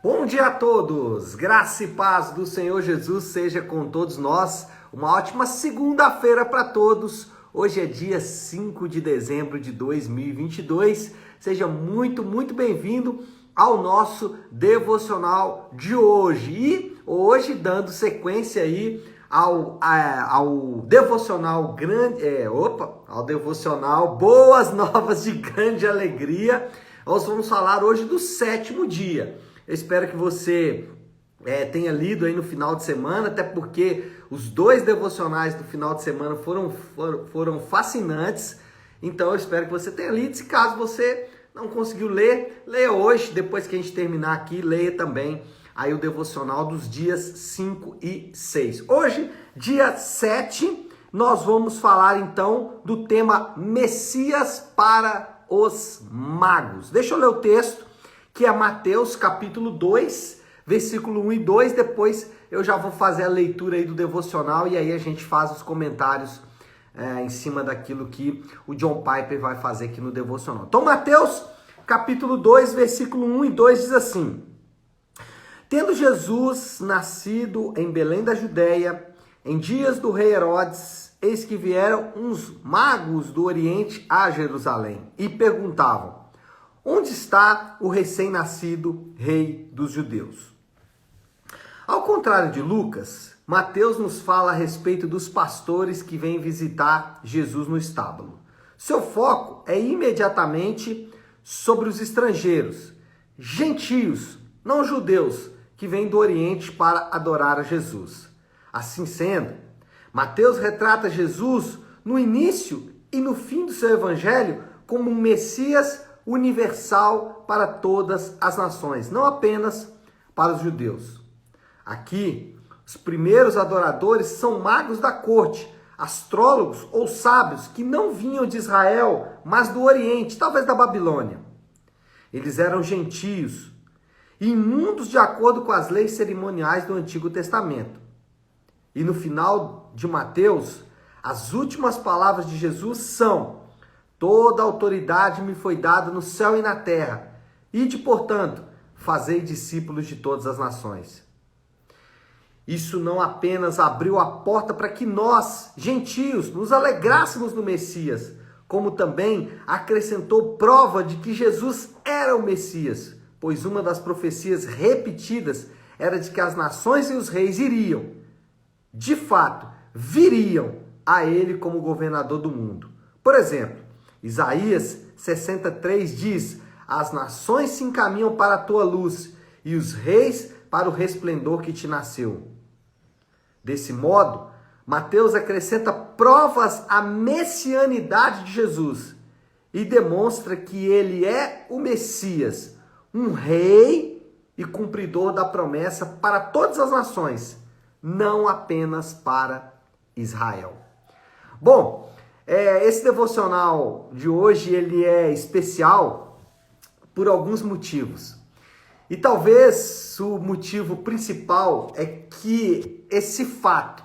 Bom dia a todos, graça e paz do Senhor Jesus seja com todos nós. Uma ótima segunda-feira para todos. Hoje é dia 5 de dezembro de 2022. Seja muito bem-vindo ao nosso devocional de hoje. E hoje dando sequência aí ao devocional ao devocional Boas Novas de Grande Alegria. Nós vamos falar hoje do sétimo dia. Eu espero que você tenha lido aí no final de semana, até porque os dois devocionais do final de semana foram fascinantes. Então eu espero que você tenha lido. Se caso você não conseguiu ler, leia hoje. Depois que a gente terminar aqui, leia também aí o devocional dos dias 5 e 6. Hoje, dia 7, nós vamos falar então do tema Messias para os magos. Deixa eu ler o texto, que é Mateus capítulo 2, versículo 1 e 2, depois eu já vou fazer a leitura aí do devocional e aí a gente faz os comentários em cima daquilo que o John Piper vai fazer aqui no devocional. Então Mateus capítulo 2, versículo 1 e 2 diz assim: Tendo Jesus nascido em Belém da Judéia, em dias do rei Herodes, eis que vieram uns magos do Oriente a Jerusalém e perguntavam: Onde está o recém-nascido rei dos judeus? Ao contrário de Lucas, Mateus nos fala a respeito dos pastores que vêm visitar Jesus no estábulo. Seu foco é imediatamente sobre os estrangeiros, gentios, não judeus, que vêm do Oriente para adorar a Jesus. Assim sendo, Mateus retrata Jesus no início e no fim do seu evangelho como um Messias universal para todas as nações, não apenas para os judeus. Aqui, os primeiros adoradores são magos da corte, astrólogos ou sábios que não vinham de Israel, mas do Oriente, talvez da Babilônia. Eles eram gentios, imundos de acordo com as leis cerimoniais do Antigo Testamento. E no final de Mateus, as últimas palavras de Jesus são: Toda autoridade me foi dada no céu e na terra. Ide, portanto, fazei discípulos de todas as nações. Isso não apenas abriu a porta para que nós, gentios, nos alegrássemos no Messias, como também acrescentou prova de que Jesus era o Messias, pois uma das profecias repetidas era de que as nações e os reis iriam, de fato, viriam a ele como governador do mundo. Por exemplo, Isaías 63 diz: As nações se encaminham para a tua luz e os reis para o resplendor que te nasceu. Desse modo, Mateus acrescenta provas à messianidade de Jesus e demonstra que ele é o Messias, um rei e cumpridor da promessa para todas as nações, não apenas para Israel. Bom, esse devocional de hoje ele é especial por alguns motivos. E talvez o motivo principal é que esse fato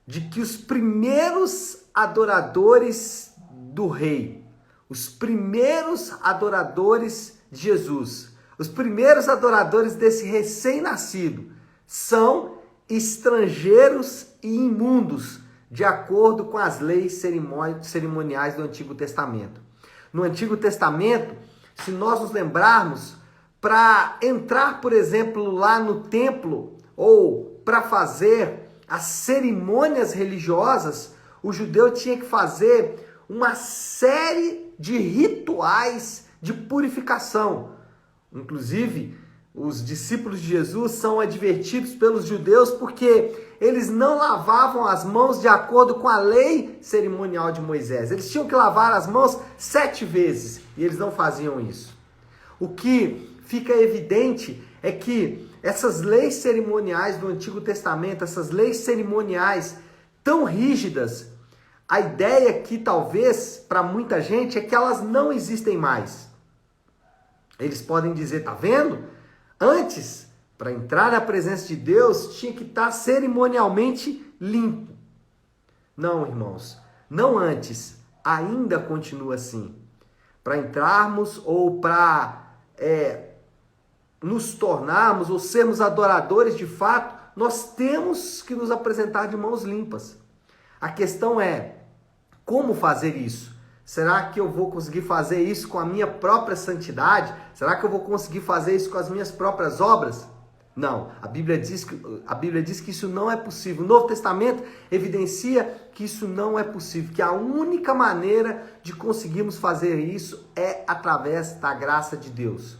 de que os primeiros adoradores do rei, os primeiros adoradores de Jesus, os primeiros adoradores desse recém-nascido são estrangeiros e imundos, de acordo com as leis cerimoniais do Antigo Testamento. No Antigo Testamento, se nós nos lembrarmos, para entrar, por exemplo, lá no templo ou para fazer as cerimônias religiosas, o judeu tinha que fazer uma série de rituais de purificação. Inclusive, os discípulos de Jesus são advertidos pelos judeus porque eles não lavavam as mãos de acordo com a lei cerimonial de Moisés. Eles tinham que lavar as mãos 7 vezes e eles não faziam isso. O que fica evidente é que essas leis cerimoniais do Antigo Testamento, essas leis cerimoniais tão rígidas, a ideia aqui talvez para muita gente é que elas não existem mais. Eles podem dizer, tá vendo? Antes, para entrar na presença de Deus, tinha que estar cerimonialmente limpo. Não, irmãos, não antes, ainda continua assim. Para entrarmos ou para nos tornarmos ou sermos adoradores de fato, nós temos que nos apresentar de mãos limpas. A questão é, como fazer isso? Será que eu vou conseguir fazer isso com a minha própria santidade? Será que eu vou conseguir fazer isso com as minhas próprias obras? Não, a Bíblia diz que isso não é possível. O Novo Testamento evidencia que isso não é possível, que a única maneira de conseguirmos fazer isso é através da graça de Deus.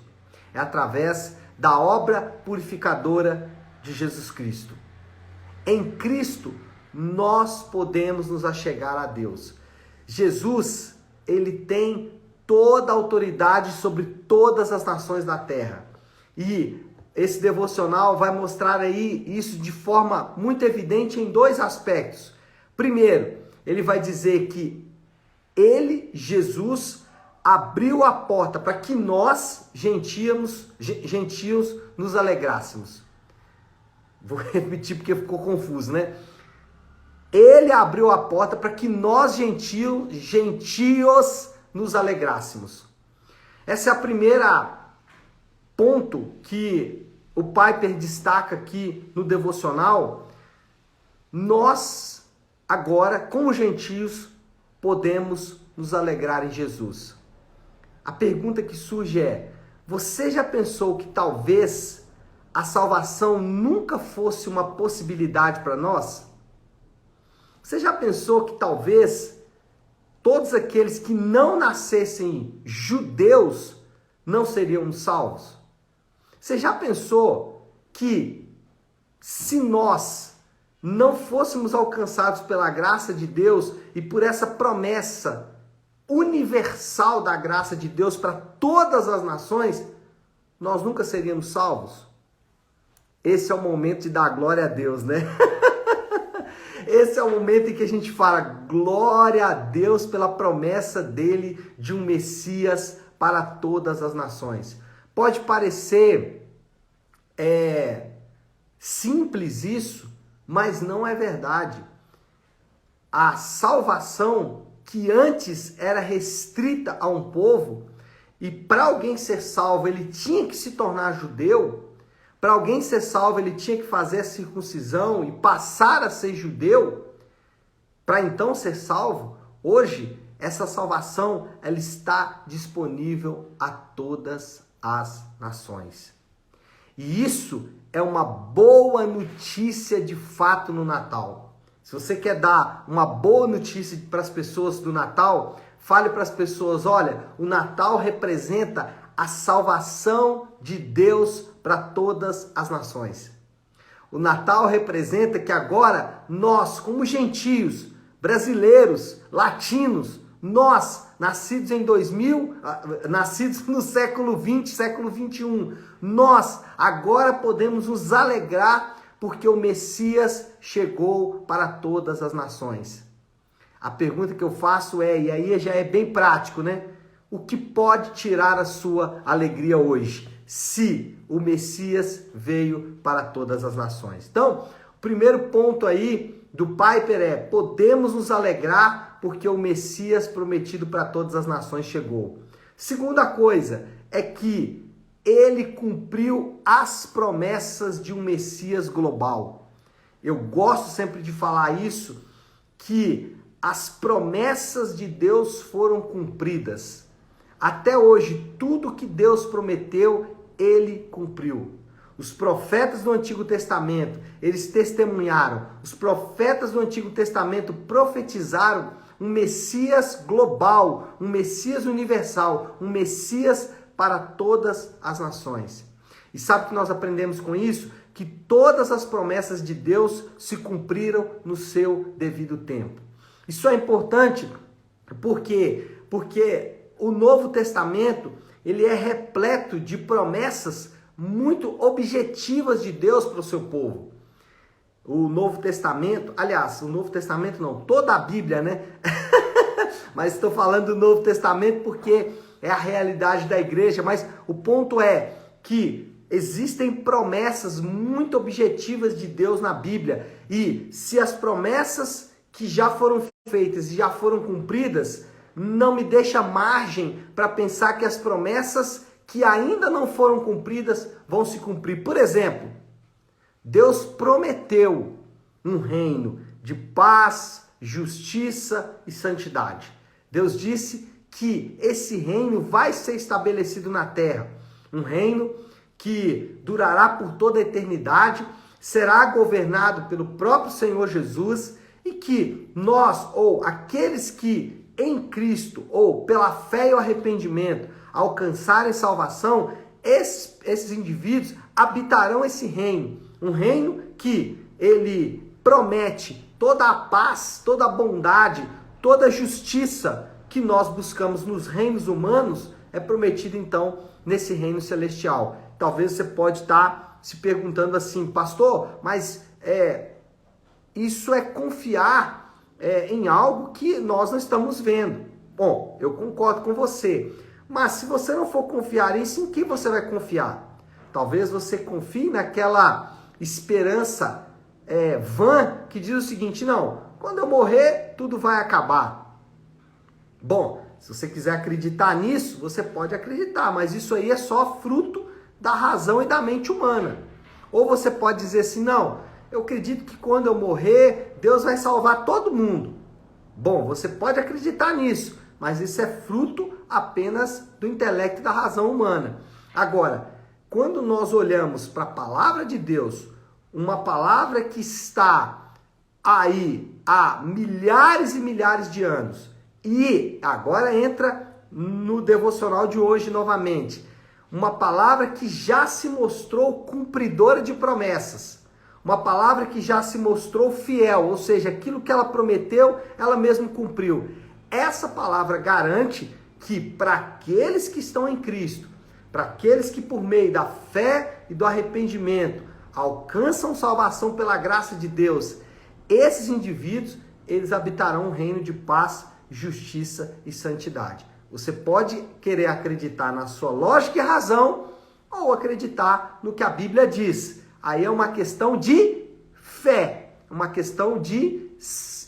É através da obra purificadora de Jesus Cristo. Em Cristo, nós podemos nos achegar a Deus. Jesus, ele tem toda a autoridade sobre todas as nações da terra. E esse devocional vai mostrar aí isso de forma muito evidente em dois aspectos. Primeiro, ele vai dizer que ele, Jesus, abriu a porta para que nós, gentios, nos alegrássemos. Vou repetir porque ficou confuso, né? Ele abriu a porta para que nós, gentios, nos alegrássemos. Essa é a primeira ponto que o Piper destaca aqui no devocional. Nós, agora, como gentios, podemos nos alegrar em Jesus. A pergunta que surge é, você já pensou que talvez a salvação nunca fosse uma possibilidade para nós? Você já pensou que talvez todos aqueles que não nascessem judeus não seriam salvos? Você já pensou que se nós não fôssemos alcançados pela graça de Deus e por essa promessa universal da graça de Deus para todas as nações, nós nunca seríamos salvos? Esse é o momento de dar glória a Deus, né? Esse é o momento em que a gente fala glória a Deus pela promessa dele de um Messias para todas as nações. Pode parecer simples isso, mas não é verdade. A salvação que antes era restrita a um povo, e para alguém ser salvo ele tinha que se tornar judeu, para alguém ser salvo ele tinha que fazer a circuncisão e passar a ser judeu, para então ser salvo. Hoje, essa salvação ela está disponível a todas as nações. E isso é uma boa notícia de fato no Natal. Se você quer dar uma boa notícia para as pessoas do Natal, fale para as pessoas, olha, o Natal representa a salvação de Deus para todas as nações. O Natal representa que agora nós, como gentios, brasileiros, latinos, nós, nascidos em 2000, nascidos no século 20, século 21, nós agora podemos nos alegrar porque o Messias chegou para todas as nações. A pergunta que eu faço é, e aí já é bem prático, né? O que pode tirar a sua alegria hoje, se o Messias veio para todas as nações? Então, o primeiro ponto aí do Piper é, podemos nos alegrar porque o Messias prometido para todas as nações chegou. Segunda coisa é que ele cumpriu as promessas de um Messias global. Eu gosto sempre de falar isso, que as promessas de Deus foram cumpridas. Até hoje, tudo que Deus prometeu, ele cumpriu. Os profetas do Antigo Testamento, eles testemunharam. Os profetas do Antigo Testamento profetizaram um Messias global, um Messias universal, um Messias para todas as nações. E sabe o que nós aprendemos com isso? Que todas as promessas de Deus se cumpriram no seu devido tempo. Isso é importante porque o Novo Testamento ele é repleto de promessas muito objetivas de Deus para o seu povo. O Novo Testamento, aliás, o Novo Testamento não, toda a Bíblia, né? Mas estou falando do Novo Testamento porque é a realidade da igreja, mas o ponto é que existem promessas muito objetivas de Deus na Bíblia, e se as promessas que já foram feitas e já foram cumpridas, não me deixa margem para pensar que as promessas que ainda não foram cumpridas vão se cumprir. Por exemplo, Deus prometeu um reino de paz, justiça e santidade. Deus disse que esse reino vai ser estabelecido na terra. Um reino que durará por toda a eternidade, será governado pelo próprio Senhor Jesus e que nós, ou aqueles que em Cristo, ou pela fé e o arrependimento, alcançarem salvação, esses indivíduos habitarão esse reino. Um reino que ele promete toda a paz, toda a bondade, toda a justiça que nós buscamos nos reinos humanos, é prometido então nesse reino celestial. Talvez você pode estar se perguntando assim, pastor, mas isso é confiar em algo que nós não estamos vendo. Bom, eu concordo com você, mas se você não for confiar nisso, em que você vai confiar? Talvez você confie naquela esperança vã que diz o seguinte, não, quando eu morrer, tudo vai acabar. Bom, se você quiser acreditar nisso, você pode acreditar, mas isso aí é só fruto da razão e da mente humana. Ou você pode dizer assim, não, eu acredito que quando eu morrer, Deus vai salvar todo mundo. Bom, você pode acreditar nisso, mas isso é fruto apenas do intelecto e da razão humana. Agora, quando nós olhamos para a palavra de Deus, uma palavra que está aí há milhares e milhares de anos, e agora entra no devocional de hoje novamente, uma palavra que já se mostrou cumpridora de promessas, uma palavra que já se mostrou fiel, ou seja, aquilo que ela prometeu, ela mesma cumpriu. Essa palavra garante que para aqueles que estão em Cristo, para aqueles que por meio da fé e do arrependimento alcançam salvação pela graça de Deus, esses indivíduos, eles habitarão um reino de paz, justiça e santidade. Você pode querer acreditar na sua lógica e razão ou acreditar no que a Bíblia diz. Aí é uma questão de fé, uma questão de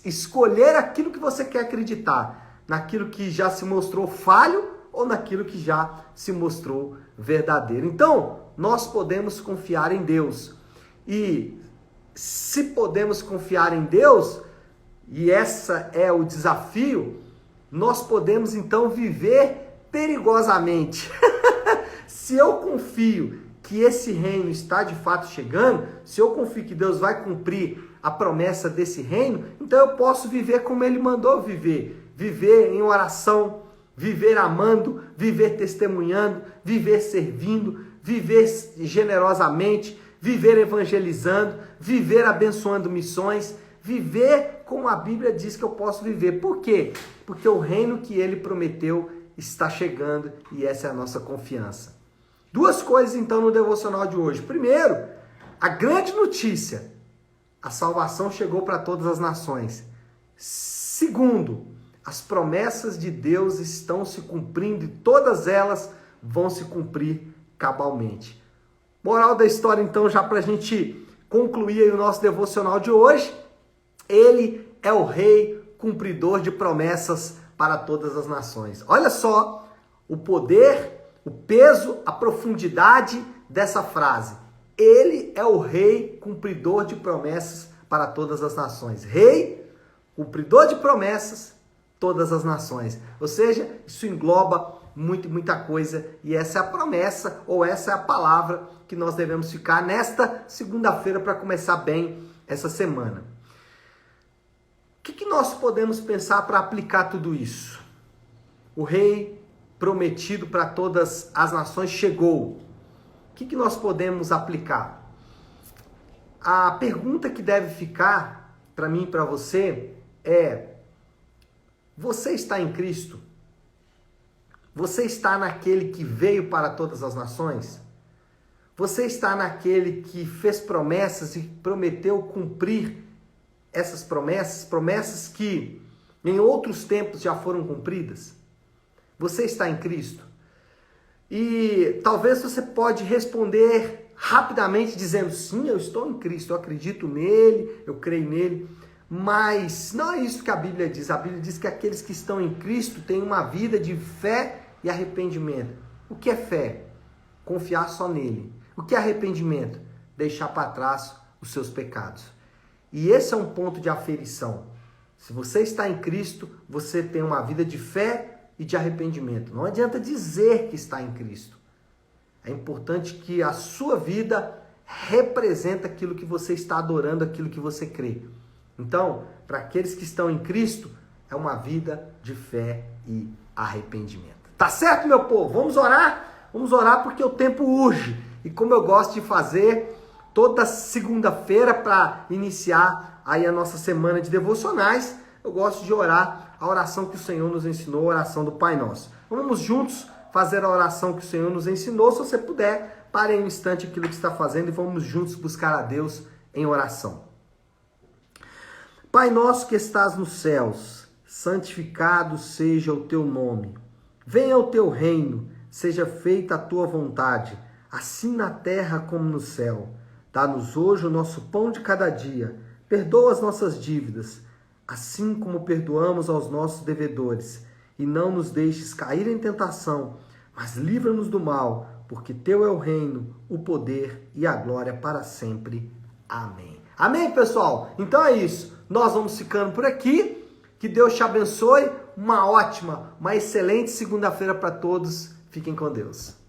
escolher aquilo que você quer acreditar, naquilo que já se mostrou falho ou naquilo que já se mostrou verdadeiro. Então, nós podemos confiar em Deus. E se podemos confiar em Deus, e essa é o desafio, nós podemos então viver perigosamente. Se eu confio que esse reino está de fato chegando, se eu confio que Deus vai cumprir a promessa desse reino, então eu posso viver como Ele mandou viver. Viver em oração, viver amando, viver testemunhando, viver servindo, viver generosamente, viver evangelizando, viver abençoando missões, viver como a Bíblia diz que eu posso viver. Por quê? Porque o reino que Ele prometeu está chegando e essa é a nossa confiança. Duas coisas então no devocional de hoje. Primeiro, a grande notícia, a salvação chegou para todas as nações. Segundo, as promessas de Deus estão se cumprindo e todas elas vão se cumprir cabalmente. Moral da história então, já para a gente concluir aí o nosso devocional de hoje, Ele é o Rei cumpridor de promessas para todas as nações. Olha só o poder, o peso, a profundidade dessa frase. Ele é o Rei cumpridor de promessas para todas as nações. Rei, cumpridor de promessas, todas as nações. Ou seja, isso engloba muita coisa e essa é a promessa ou essa é a palavra que nós devemos ficar nesta segunda-feira para começar bem essa semana. O que nós podemos pensar para aplicar tudo isso? O Rei prometido para todas as nações chegou. O que nós podemos aplicar? A pergunta que deve ficar para mim e para você é: você está em Cristo? Você está naquele que veio para todas as nações? Você está naquele que fez promessas e prometeu cumprir essas promessas? Promessas que em outros tempos já foram cumpridas? Você está em Cristo? E talvez você pode responder rapidamente dizendo: sim, eu estou em Cristo, eu acredito nele, eu creio nele. Mas não é isso que a Bíblia diz. A Bíblia diz que aqueles que estão em Cristo têm uma vida de fé e arrependimento. O que é fé? confiar só nele. O que é arrependimento? Deixar para trás os seus pecados. E esse é um ponto de aferição. Se você está em Cristo, você tem uma vida de fé e de arrependimento. Não adianta dizer que está em Cristo. É importante que a sua vida representa aquilo que você está adorando, aquilo que você crê. Então, para aqueles que estão em Cristo, é uma vida de fé e arrependimento. Tá certo, meu povo? Vamos orar? Vamos orar porque o tempo urge. E como eu gosto de fazer toda segunda-feira para iniciar aí a nossa semana de devocionais, eu gosto de orar a oração que o Senhor nos ensinou, a oração do Pai Nosso. Vamos juntos fazer a oração que o Senhor nos ensinou. Se você puder, pare um instante aquilo que está fazendo e vamos juntos buscar a Deus em oração. Pai nosso que estás nos céus, santificado seja o teu nome. Venha o teu reino, seja feita a tua vontade, assim na terra como no céu. Dá-nos hoje o nosso pão de cada dia. Perdoa as nossas dívidas, assim como perdoamos aos nossos devedores. E não nos deixes cair em tentação, mas livra-nos do mal, porque teu é o reino, o poder e a glória para sempre. Amém. Amém, pessoal? Então é isso. Nós vamos ficando por aqui. Que Deus te abençoe. Uma ótima, uma excelente segunda-feira para todos. Fiquem com Deus.